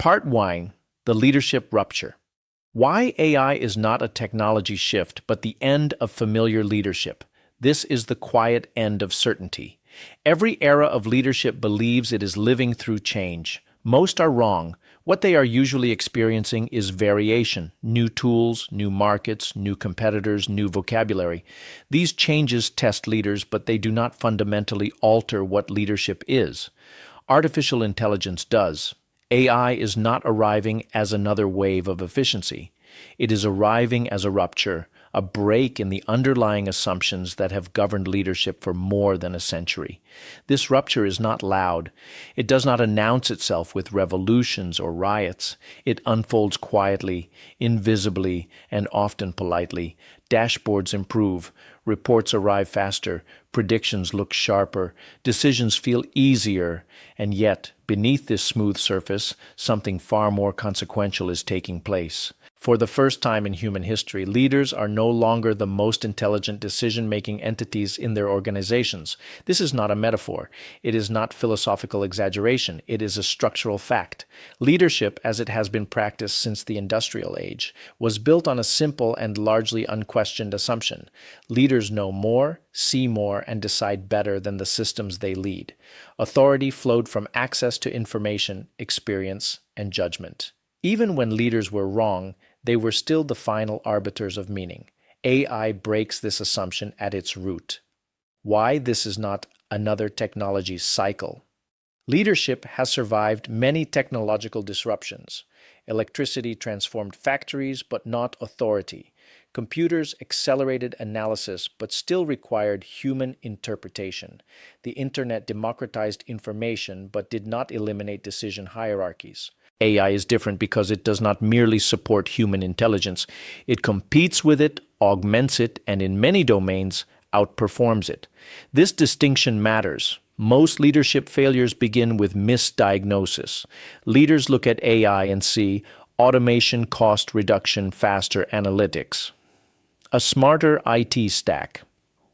Part 1, the leadership rupture. Why AI is not a technology shift, but the end of familiar leadership. This is the quiet end of certainty. Every era of leadership believes it is living through change. Most are wrong. What they are usually experiencing is variation, new tools, new markets, new competitors, new vocabulary. These changes test leaders, but they do not fundamentally alter what leadership is. Artificial intelligence does. AI is not arriving as another wave of efficiency. It is arriving as a rupture, a break in the underlying assumptions that have governed leadership for more than a century. This rupture is not loud. It does not announce itself with revolutions or riots. It unfolds quietly, invisibly, and often politely. Dashboards improve, reports arrive faster, predictions look sharper, decisions feel easier, and yet, beneath this smooth surface, something far more consequential is taking place. For the first time in human history, leaders are no longer the most intelligent decision-making entities in their organizations. This is not a metaphor. It is not philosophical exaggeration. It is a structural fact. Leadership, as it has been practiced since the industrial age, was built on a simple and largely unquestioned assumption. Leaders know more, see more, and decide better than the systems they lead. Authority flowed from access to information, experience, and judgment. Even when leaders were wrong, they were still the final arbiters of meaning. AI breaks this assumption at its root. Why this is not another technology cycle? Leadership has survived many technological disruptions. Electricity transformed factories, but not authority. Computers accelerated analysis, but still required human interpretation. The internet democratized information, but did not eliminate decision hierarchies. AI is different because it does not merely support human intelligence. It competes with it, augments it, and in many domains, outperforms it. This distinction matters. Most leadership failures begin with misdiagnosis. Leaders look at AI and see automation, cost reduction, faster analytics. A smarter IT stack.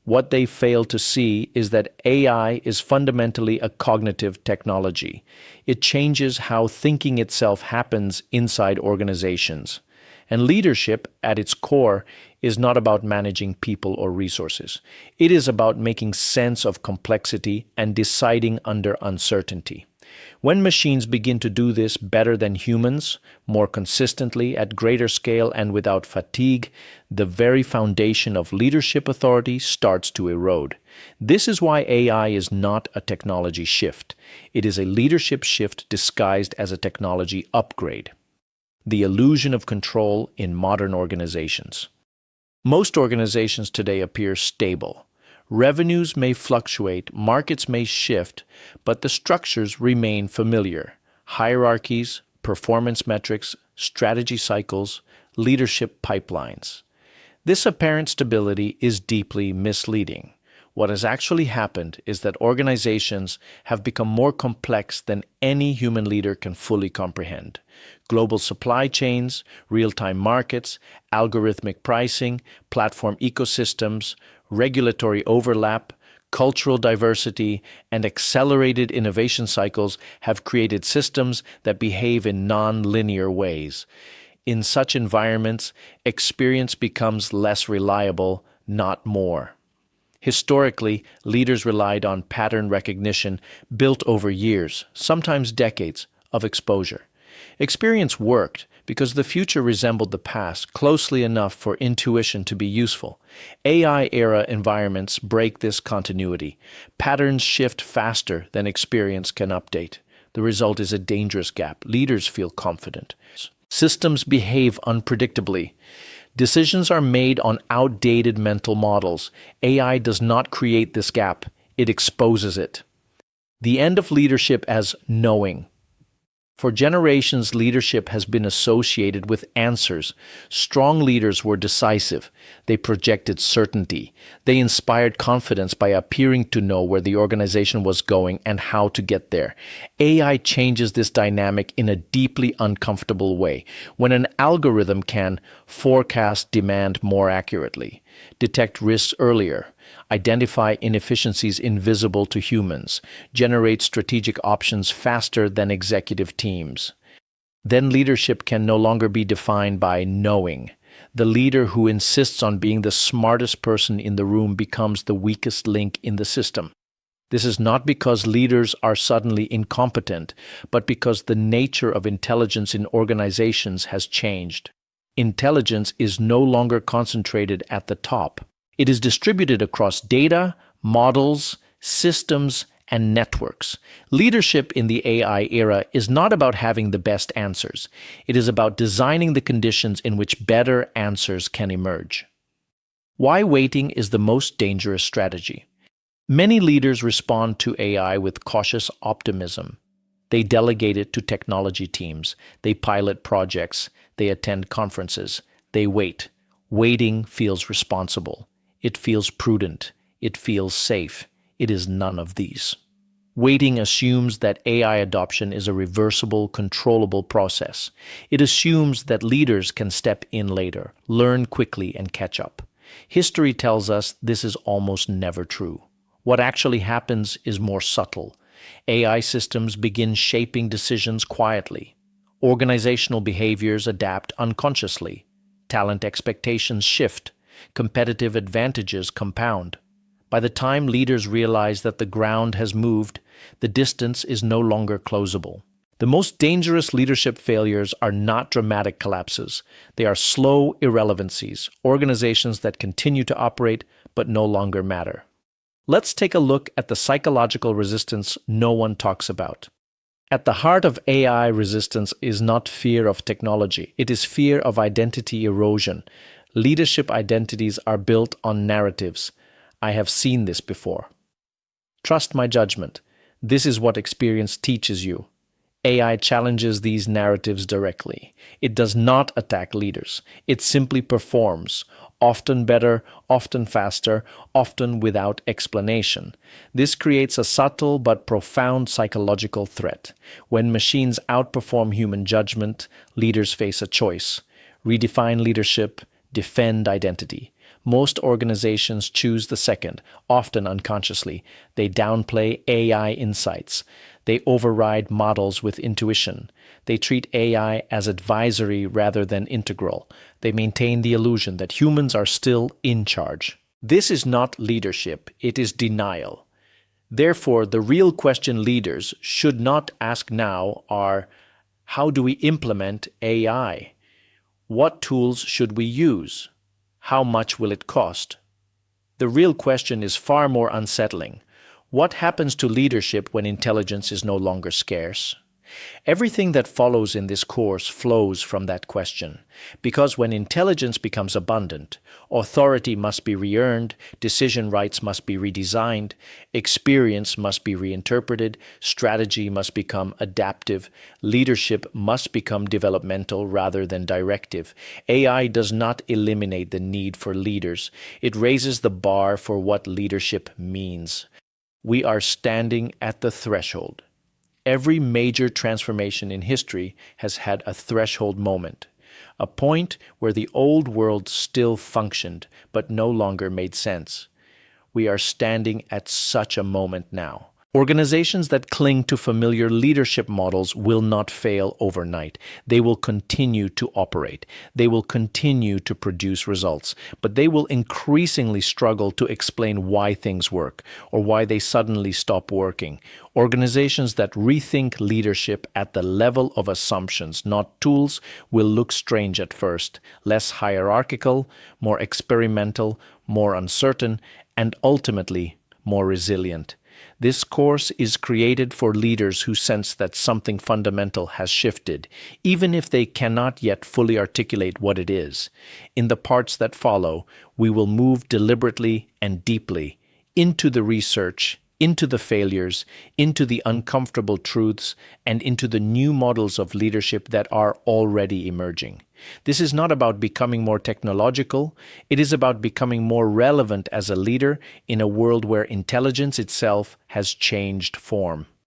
What they fail to see is that AI is fundamentally a cognitive technology. It changes how thinking itself happens inside organizations. And leadership, at its core, is not about managing people or resources. It is about making sense of complexity and deciding under uncertainty. When machines begin to do this better than humans, more consistently, at greater scale, and without fatigue, the very foundation of leadership authority starts to erode. This is why AI is not a technology shift. It is a leadership shift disguised as a technology upgrade. The illusion of control in modern organizations. Most organizations today appear stable. Revenues may fluctuate, markets may shift, but the structures remain familiar. Hierarchies, performance metrics, strategy cycles, leadership pipelines. This apparent stability is deeply misleading. What has actually happened is that organizations have become more complex than any human leader can fully comprehend. Global supply chains, real-time markets, algorithmic pricing, platform ecosystems, regulatory overlap, cultural diversity, and accelerated innovation cycles have created systems that behave in non-linear ways. In such environments, experience becomes less reliable, not more. Historically, leaders relied on pattern recognition built over years, sometimes decades, of exposure. Experience worked because the future resembled the past closely enough for intuition to be useful. AI-era environments break this continuity. Patterns shift faster than experience can update. The result is a dangerous gap. Leaders feel confident. Systems behave unpredictably. Decisions are made on outdated mental models. AI does not create this gap. It exposes it. The end of leadership as knowing. For generations, leadership has been associated with answers. Strong leaders were decisive. They projected certainty. They inspired confidence by appearing to know where the organization was going and how to get there. AI changes this dynamic in a deeply uncomfortable way. When an algorithm can forecast demand more accurately, detect risks earlier, identify inefficiencies invisible to humans, generate strategic options faster than executive teams. Then leadership can no longer be defined by knowing. The leader who insists on being the smartest person in the room becomes the weakest link in the system. This is not because leaders are suddenly incompetent, but because the nature of intelligence in organizations has changed. Intelligence is no longer concentrated at the top. It is distributed across data, models, systems, and networks. Leadership in the AI era is not about having the best answers. It is about designing the conditions in which better answers can emerge. Why waiting is the most dangerous strategy. Many leaders respond to AI with cautious optimism. They delegate it to technology teams. They pilot projects. They attend conferences. They wait. Waiting feels responsible. It feels prudent. It feels safe. It is none of these. Waiting assumes that AI adoption is a reversible, controllable process. It assumes that leaders can step in later, learn quickly, and catch up. History tells us this is almost never true. What actually happens is more subtle. AI systems begin shaping decisions quietly. Organizational behaviors adapt unconsciously. Talent expectations shift. Competitive advantages compound. By the time leaders realize that the ground has moved, the distance is no longer closable. The most dangerous leadership failures are not dramatic collapses. They are slow irrelevancies, organizations that continue to operate but no longer matter. Let's take a look at the psychological resistance no one talks about. At the heart of AI resistance is not fear of technology. It is fear of identity erosion. Leadership identities are built on narratives. I have seen this before. Trust my judgment. This is what experience teaches you. AI challenges these narratives directly. It does not attack leaders. It simply performs, often better, often faster, often without explanation. This creates a subtle but profound psychological threat. When machines outperform human judgment, leaders face a choice: redefine leadership, defend identity. Most organizations choose the second, often unconsciously. They downplay AI insights. They override models with intuition. They treat AI as advisory rather than integral. They maintain the illusion that humans are still in charge. This is not leadership, it is denial. Therefore, the real question leaders should not ask now are, how do we implement AI? What tools should we use? How much will it cost? The real question is far more unsettling. What happens to leadership when intelligence is no longer scarce? Everything that follows in this course flows from that question, because when intelligence becomes abundant, authority must be re-earned, decision rights must be redesigned, experience must be reinterpreted, strategy must become adaptive, leadership must become developmental rather than directive. AI does not eliminate the need for leaders. It raises the bar for what leadership means. We are standing at the threshold. Every major transformation in history has had a threshold moment, a point where the old world still functioned but no longer made sense. We are standing at such a moment now. Organizations that cling to familiar leadership models will not fail overnight. They will continue to operate. They will continue to produce results, but they will increasingly struggle to explain why things work or why they suddenly stop working. Organizations that rethink leadership at the level of assumptions, not tools, will look strange at first, less hierarchical, more experimental, more uncertain, and ultimately more resilient. This course is created for leaders who sense that something fundamental has shifted, even if they cannot yet fully articulate what it is. In the parts that follow, we will move deliberately and deeply into the research, into the failures, into the uncomfortable truths, and into the new models of leadership that are already emerging. This is not about becoming more technological. It is about becoming more relevant as a leader in a world where intelligence itself has changed form.